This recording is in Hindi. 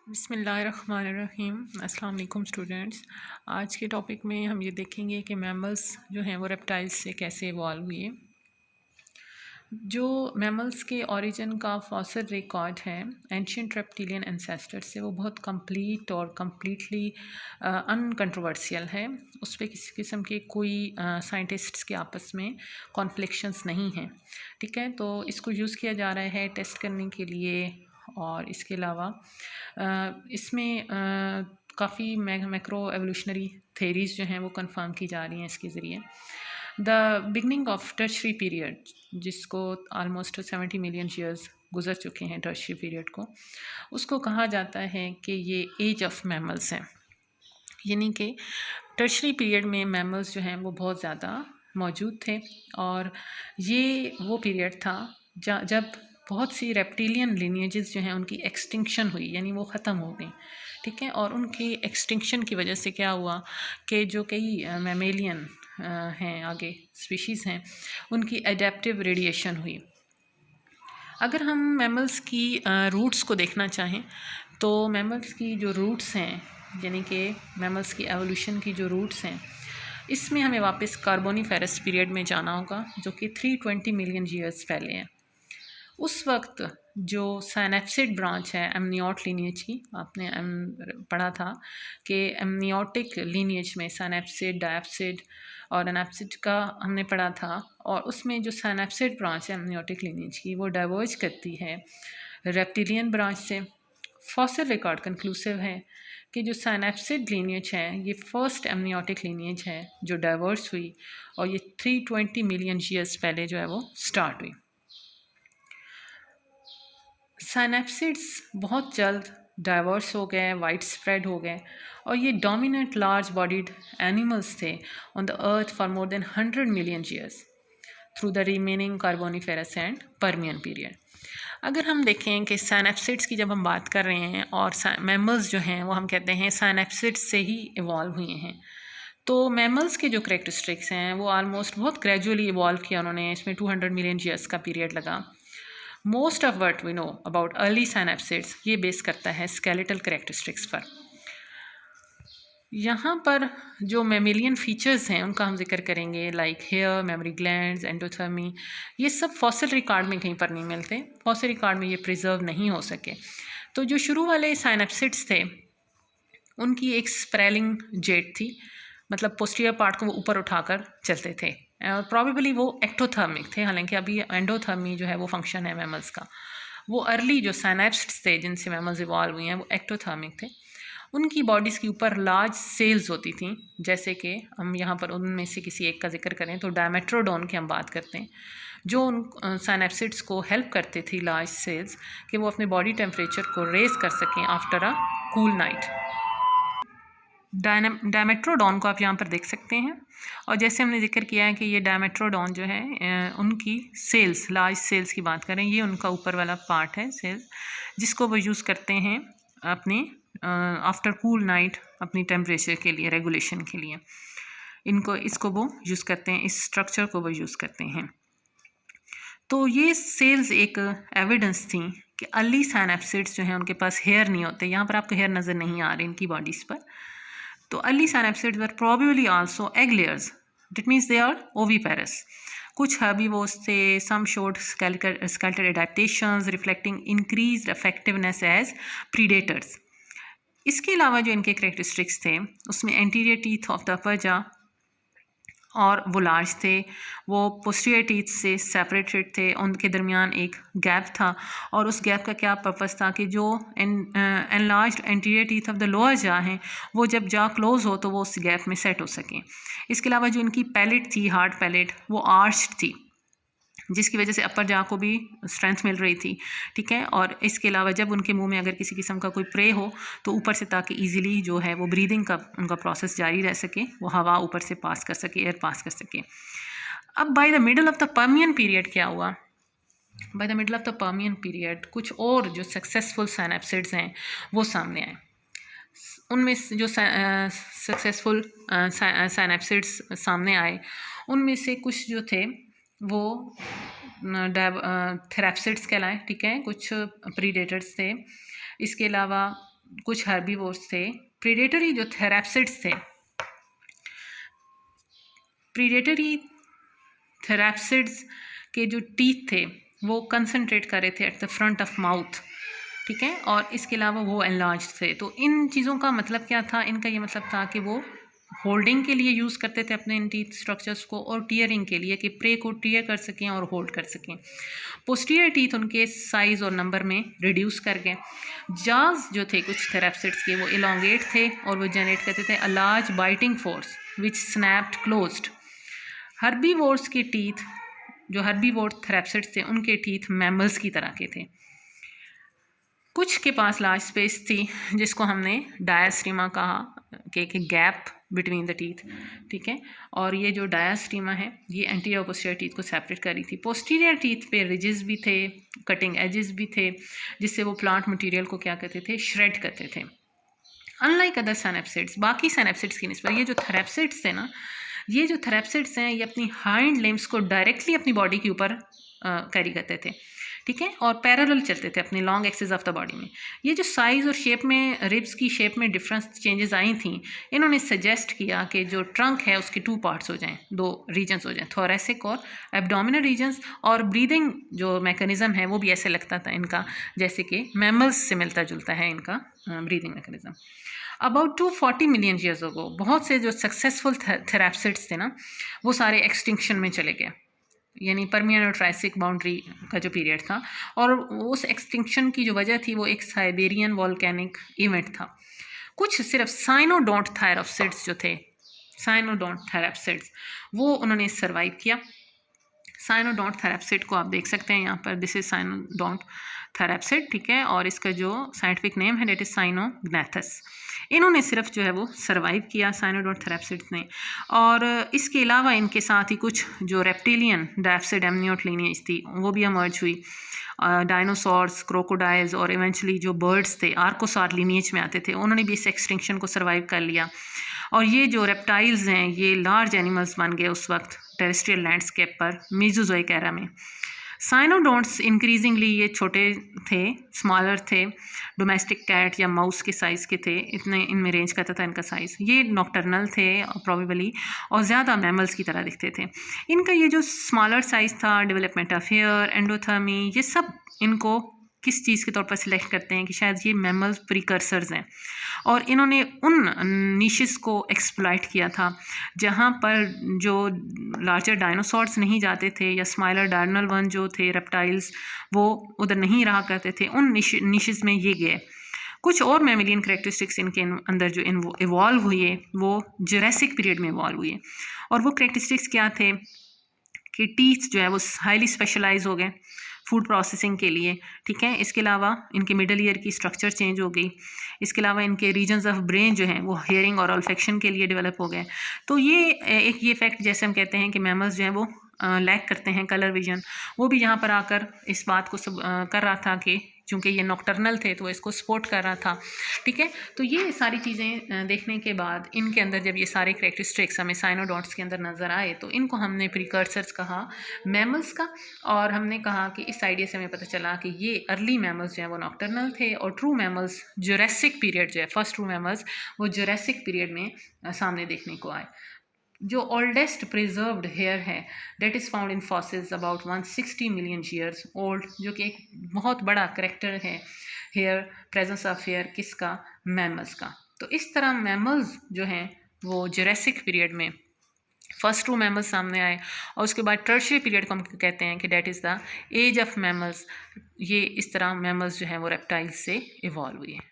बिस्मिल्लाहिर्रहमानिर्रहीम। अस्सलाम वालेकुम स्टूडेंट्स। आज के टॉपिक में हम ये देखेंगे कि मैमल्स जो हैं वो रेप्टाइल्स से कैसे इवॉल्व हुए। जो मैमल्स के ओरिजिन का फॉसिल रिकॉर्ड है एंशियंट रेप्टिलियन एंसेस्टर्स से, वो बहुत कंप्लीट और कम्प्लीटली अनकंट्रोवर्शियल है। उस पर किसी किस्म के कोई साइंटिस्ट्स के आपस में कॉन्फ्लिक्शंस नहीं हैं। ठीक है, तो इसको यूज़ किया जा रहा है टेस्ट करने के लिए। और इसके अलावा इसमें काफ़ी मैक्रो एवोल्यूशनरी थेरीज़ जो हैं वो कंफर्म की जा रही हैं इसके ज़रिए। The beginning of tertiary period, जिसको आलमोस्ट 70 मिलियन ईयर्स गुजर चुके हैं टर्शरी पीरियड को, उसको कहा जाता है कि ये एज ऑफ मैमल्स हैं। यानी कि टर्शरी पीरियड में मैमल्स जो हैं वो बहुत ज़्यादा मौजूद थे, और ये वो पीरियड था जब बहुत सी रेप्टिलियन लिनिएजेस जो हैं उनकी एक्सटिंक्शन हुई, यानी वो ख़त्म हो गई। ठीक है, और उनकी एक्सटिंक्शन की वजह से क्या हुआ कि जो कई मैमेलियन हैं, आगे स्पीशीज़ हैं, उनकी एडेप्टिव रेडिएशन हुई। अगर हम मैमल्स की रूट्स को देखना चाहें तो मैमल्स की जो रूट्स हैं, यानी कि मैमल्स की एवोल्यूशन की जो रूट्स हैं, इसमें हमें वापस कार्बोनिफेरस पीरियड में जाना होगा, जो कि 320 मिलियन ईयर्स पहले है। उस वक्त जो साइनेप्सिड ब्रांच है एमनियोट लीनिएज की, आपने पढ़ा था कि एमनियोटिक लीनिएज में साइनेप्सिड, डायप्सिड और एनाप्सिड का हमने पढ़ा था। और उसमें जो साइनेप्सिड ब्रांच है एमनियोटिक लीनिएज की, वो डाइवर्ज करती है रेप्टिलियन ब्रांच से। फॉसिल रिकॉर्ड कंक्लूसिव है कि जो साइनेप्सिड लीनिएज है ये फर्स्ट एमनियोटिक लीनिएज है जो डाइवर्स हुई, और ये 320 मिलियन ईयर्स पहले जो है वो स्टार्ट हुई। साइनेप्सिड्स बहुत जल्द डाइवर्स हो गए, वाइड स्प्रेड हो गए, और ये डोमिनेंट लार्ज बॉडीड एनिमल्स थे on the earth for more than 100 million years through the remaining Carboniferous and Permian period. अगर हम देखें कि साइनेप्सिड्स की जब हम बात कर रहे हैं, और मैमल्स जो हैं वो हम कहते हैं साइनेप्सिड्स से ही इवॉल्व हुए हैं, तो मैमल्स के जो करेक्टरिस्टिक्स हैं वो आलमोस्ट बहुत ग्रेजुअली इवॉल्व किया उन्होंने। इसमें 200 मिलियन ईयर्स का पीरियड लगा। Most of what we know about early synapsids ये बेस करता है स्केलेटल करेक्टरिस्टिक्स पर। यहाँ पर जो मेमेलियन फीचर्स हैं उनका हम जिक्र करेंगे, like hair, mammary glands, endothermy. ये सब फॉसिल रिकॉर्ड में कहीं पर नहीं मिलते, फॉसिल रिकॉर्ड में ये प्रिजर्व नहीं हो सके। तो जो शुरू वाले साइनेप्सिड्स थे उनकी एक स्प्रेलिंग जेट थी, मतलब पोस्टीरियर पार्ट को वो ऊपर उठाकर चलते थे, और प्रॉबेबली वो एक्टोथर्मिक थे। हालांकि अभी एंडोथर्मी जो है वो फंक्शन है मैमल्स का। वो अर्ली जो साइनेप्सिड्स थे जिनसे मैमल्स इवॉल्व हुई हैं वो एक्टोथर्मिक थे। उनकी बॉडीज़ के ऊपर लार्ज सेल्स होती थी, जैसे कि हम यहाँ पर उनमें से किसी एक का जिक्र करें तो डायमेट्रोडोन की हम बात करते हैं, जो उन साइनेप्सिड्स को हेल्प करते थे, लार्ज सेल्स, कि वो अपने बॉडी टेम्परेचर को रेज कर सकें आफ्टर अ कूल नाइट। डायमेट्रोडॉन को आप यहाँ पर देख सकते हैं, और जैसे हमने जिक्र किया है कि ये डायमेट्रोडॉन जो है उनकी सेल्स, लार्ज सेल्स की बात करें, ये उनका ऊपर वाला पार्ट है सेल्स, जिसको वो यूज़ करते हैं अपने आफ्टर कूल नाइट अपनी टेम्परेचर के लिए, रेगुलेशन के लिए। इसको वो यूज़ करते हैं, इस स्ट्रक्चर को वो यूज़ करते हैं। तो ये सेल्स एक एविडेंस थी कि अर्ली साइनेप्सिड्स जो हैं उनके पास हेयर नहीं होते। यहाँ पर आपको हेयर नज़र नहीं आ रहे इनकी बॉडीज़ पर। तो early synapsids were probably also egg layers. That means they are oviparous. कुछ herbivores थे, some showed skeletal adaptations reflecting increased effectiveness as predators. इसके अलावा जो इनके characteristics थे उसमें anterior teeth of the upper jaw और वो लार्ज थे, वो पोस्टीरियर टीथ से सेपरेटेड थे, उनके दरमियान एक गैप था, और उस गैप का क्या पर्पस था कि जो enlarged anterior teeth of the lower जा हैं वो जब जा क्लोज हो तो वो उस गैप में सेट हो सकें। इसके अलावा जो इनकी पैलेट थी, हार्ड पैलेट, वो आर्च्ड थी, जिसकी वजह से अपर जा को भी स्ट्रेंथ मिल रही थी। ठीक है, और इसके अलावा जब उनके मुंह में अगर किसी किस्म का कोई प्रे हो तो ऊपर से, ताकि इजीली जो है वो ब्रीदिंग का उनका प्रोसेस जारी रह सके, वो हवा ऊपर से पास कर सके, एयर पास कर सके। अब by the middle of the Permian period क्या हुआ? By the middle of the Permian period कुछ और जो सक्सेसफुल साइनेप्सिड्स हैं वो सामने आए। उनमें जो सक्सेसफुल साइनेप्सिड्स सामने आए उनमें से कुछ जो थे वो थेराप्सिड्स कहलाए। ठीक है, कुछ प्रीडेटर्स थे। इसके अलावा कुछ हर्बीवोर्स थे। प्रीडेटरी जो थेरैप्सिड्स थे, प्रीडेटरी थेरैप्सिड्स के जो टीथ थे वो कंसंट्रेट कर रहे थे at the front of mouth, ठीक है, और इसके अलावा वो एनलार्ज थे। तो इन चीज़ों का मतलब क्या था? इनका ये मतलब था कि वो होल्डिंग के लिए यूज़ करते थे अपने इन टीथ स्ट्रक्चर्स को, और टीयरिंग के लिए कि प्रे को टीयर कर सकें और होल्ड कर सकें। पोस्टीरियर टीथ उनके साइज़ और नंबर में रिड्यूस कर गए। जाज जो थे कुछ थेरैप्सिड्स के वो इलोंगेट थे और वो जनरेट करते थे a large biting force which snapped closed. Herbivores के टीथ, जो हर्बीवोर थेरैप्सिड्स थे, उनके टीथ मैमल्स की तरह के थे। कुछ के पास लार्ज स्पेस थी जिसको हमने डायास्टीमा कहा, कि गैप बिटवीन द टीथ, ठीक है। और ये जो डायास्टीमा है ये एंटीरियर और पोस्टीरियर टीथ को सेपरेट कर रही थी। पोस्टीरियर टीथ पे रिजेस भी थे, कटिंग एजेस भी थे, जिससे वो प्लांट मटेरियल को क्या करते थे? श्रेड करते थे। अनलाइक अदर सैनेप्सिड्स, बाकी सैनेप्सिड्स की निस्बत ये जो थेरैप्सिड्स थे ना, ये जो थेरैप्सिड्स हैं ये अपनी हाइंड लिम्स को डायरेक्टली अपनी बॉडी के ऊपर कैरी करते थे, ठीक है, और पैरेलल चलते थे अपनी long axis of the body में। ये जो साइज़ और शेप में, रिब्स की शेप में डिफरेंस चेंजेस आई थी, इन्होंने सजेस्ट किया कि जो ट्रंक है उसके 2 पार्ट्स हो जाएं, 2 रीजन्स हो जाएं, थोरेसिक और एब्डोमिनल रीजन्स। और ब्रीदिंग जो मैकेनिज़्म है वो भी ऐसे लगता था इनका जैसे कि मैमल्स से मिलता जुलता है इनका breathing mechanism. About 240 million years ago बहुत से जो सक्सेसफुल थेरैप्सिड्स थे ना, वो सारे एक्सटिंक्शन में चले गए, यानी पर्मियन और ट्राइसिक बाउंड्री का जो पीरियड था। और उस एक्सटिंक्शन की जो वजह थी वो एक साइबेरियन वॉल्केनिक इवेंट था। कुछ सिर्फ साइनोडोंट थेरैप्सिड्स जो थे, साइनोडोंट थेरैप्सिड्स, वो उन्होंने सर्वाइव किया। साइनोडोंट थेरैप्सिड को आप देख सकते हैं यहाँ पर, दिस इज साइनोडोंट थेरैप्सिड, ठीक है, और इसका जो साइंटिफिक नेम है डेट इज साइनोग्नैथस। इन्होंने सिर्फ जो है वो सर्वाइव किया, साइनोडोंट थेरैप्सिड्स ने। और इसके अलावा इनके साथ ही कुछ जो रेप्टिलियन डायप्सिड एमनियोट लीनिएज थी वो भी इमर्ज हुई। डायनासोर्स, क्रोकोडाइल्स और इवेंचुअली जो बर्ड्स थे आर्कोसॉर लीनिएज में आते थे, उन्होंने भी इस एक्सटिंक्शन को सर्वाइव कर लिया। और ये जो रेप्टाइल्स हैं ये लार्ज एनिमल्स बन गए उस वक्त टेरेस्ट्रियल लैंडस्केप पर मीजोजोइक एरा में। साइनोडोंट्स इंक्रीजिंगली ये छोटे थे, स्मॉलर थे, डोमेस्टिक कैट या माउस के साइज़ के थे, इतने इनमें रेंज करता था इनका साइज़। ये नॉक्टर्नल थे प्रोबेबली और ज़्यादा मैमल्स की तरह दिखते थे। इनका ये जो स्मॉलर साइज़ था, डेवलपमेंट ऑफ हेयर, एंडोथर्मी, ये सब इनको किस चीज़ के तौर पर सिलेक्ट करते हैं कि शायद ये मैमल्स प्रिकर्सर्स हैं। और इन्होंने उन निशेस को एक्सप्लॉइट किया था जहाँ पर जो लार्जर डायनासोर्स नहीं जाते थे या स्माइलर डायनल वन जो थे रेप्टाइल्स वो उधर नहीं रहा करते थे, उन निशेस में ये गए। कुछ और मैमिलियन करेक्टरिस्टिक्स इनके अंदर जो इवॉल्व हुए वो जुरासिक पीरियड में इवॉल्व हुए। और वो करेक्टरिस्टिक्स क्या थे कि टीथ जो है वो हाईली स्पेशलाइज हो गए फूड प्रोसेसिंग के लिए, ठीक है। इसके अलावा इनके मिडल ईयर की स्ट्रक्चर चेंज हो गई। इसके अलावा इनके रीजन्स ऑफ ब्रेन जो हैं वो हियरिंग और ऑल्फेक्शन के लिए डेवलप हो गए। तो ये एक ये फैक्ट जैसे हम कहते हैं कि मैमल्स जो हैं वो लैक करते हैं कलर विजन, वो भी यहाँ पर आकर इस बात को कर रहा था कि चूँकि ये नॉक्टर्नल थे तो इसको सपोर्ट कर रहा था, ठीक है। तो ये सारी चीज़ें देखने के बाद इनके अंदर जब ये सारे करेक्टरिस्टिक्स हमें साइनोडोंट्स के अंदर नज़र आए तो इनको हमने प्रिकर्सर्स कहा मैमल्स का। और हमने कहा कि इस आइडिया से हमें पता चला कि ये अर्ली मैमल्स जो हैं वो नॉक्टर्नल थे और ट्रू मैमल्स जुरासिक पीरियड जो है, फर्स्ट ट्रू मैमल्स वो जुरासिक पीरियड में सामने देखने को आए। जो ओल्डेस्ट प्रिजर्व्ड हेयर है that is found in fossils about 160 million years old, जो कि एक बहुत बड़ा करेक्टर है हेयर, प्रेजेंस ऑफ हेयर किसका? मैमल्स का। तो इस तरह मैमल्स जो हैं वो जुरासिक पीरियड में फर्स्ट ट्रू मैमल्स सामने आए और उसके बाद टर्शियरी पीरियड को हम कहते हैं कि that is the age of mammals. ये इस तरह मैमल्स जो हैं वो रेप्टाइल्स से इवॉल्व हुए हैं।